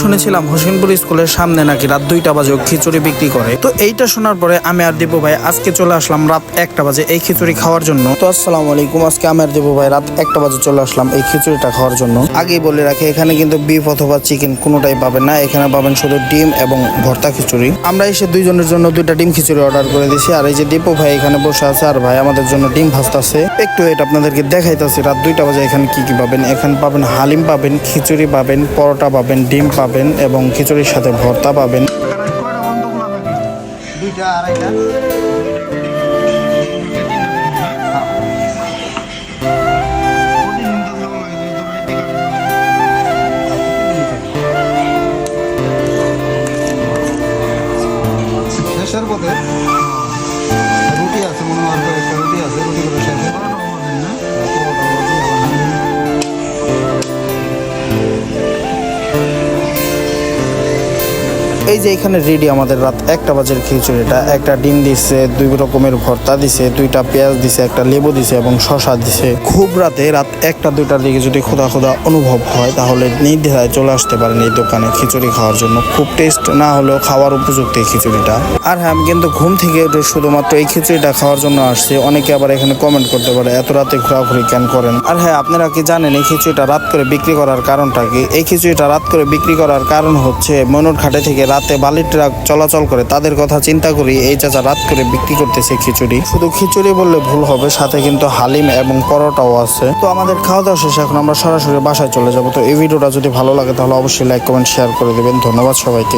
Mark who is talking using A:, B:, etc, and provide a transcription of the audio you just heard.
A: শুনেছিলাম হোসেনপুর স্কুলের সামনে নাকি রাত 2টা বাজে খিচুড়ি বিক্রি করে। তো এইটা শোনার পরে আমি আর দীপু ভাই আজকে চলে আসলাম রাত 1টা বাজে এই খিচুড়ি খাওয়ার জন্য। তো আসসালামু আলাইকুম, আজকে আমি আর দীপু ভাই রাত 1টা বাজে চলে আসলাম এই খিচুড়িটা খাওয়ার জন্য। আগেই বলে রাখি, এখানে কিন্তু বিফ অথবা চিকেন কোনোটাই পাবেন না, এখানে পাবেন শুধু ডিম এবং ভর্তা খিচুড়ি। আমরা এসে দুইজনের জন্য 2টা ডিম খিচুড়ি অর্ডার করে দিয়েছি। আর এই যে দীপু ভাই এখানে বসে আছে আর ভাই আমাদের জন্য ডিম ভাজতেছে। একটু এটা আপনাদেরকে দেখাইতেছি রাত 2টা বাজে এখানে কি কি পাবেন। এখানে পাবেন হালিম পাবেন, খিচুড়ি পাবেন, পরোটা পাবেন, ডিম পাবেন এবং খিচুড়ির সাথে ভর্তা পাবেন।
B: শেষের পথে রুটি আছে, মনে হয় একটা রুটি আছে, রুটি করে শেষে
A: এই যে এখানে রেডি আমাদের রাত 1টা বাজের খিচুড়িটা। একটা ডিম দিছে, 2 রকমের ভর্তা দিছে, 2টা পেঁয়াজ দিছে, একটা লেবু দিছে এবং শসা দিছে। খুব রাতে রাত 1টা-2টার দিকে যদি ক্ষুধা অনুভব হয় তাহলে নির্দ্বিধায় চলে আসতে পারেন এই দোকানে খিচুড়ি খাওয়ার জন্য। খুব টেস্ট না হলেও খাওয়ার উপযুক্ত এই খিচুড়িটা। আর হ্যাঁ, আমি কিন্তু ঘুম থেকে উঠে শুধুমাত্র এই খিচুড়িটা খাওয়ার জন্য আসছি। অনেকে আবার এখানে কমেন্ট করতে পারে এত রাতে ঘোরাঘুরি কেন করেন। আর হ্যাঁ, আপনারা কি জানেন এই খিচুড়িটা রাত করে বিক্রি করার কারণটা কি? এই খিচুড়িটা রাত করে বিক্রি করার কারণ হচ্ছে মনুরঘাটে থেকে রাতে বালির ট্রাক চলাচল করে, তাদের কথা চিন্তা করি এই চাচা রাত করে বিক্রি করতেছে খিচুড়ি। শুধু খিচুড়ি বললে ভুল হবে, সাথে কিন্তু হালিম এবং পরোটাও আছে। তো আমাদের খাওয়া দাওয়া শেষে এখন আমরা সরাসরি বাসায় চলে যাব। তো এই ভিডিওটা যদি ভালো লাগে তাহলে অবশ্যই লাইক, কমেন্ট, শেয়ার করে দিবেন। ধন্যবাদ সবাইকে।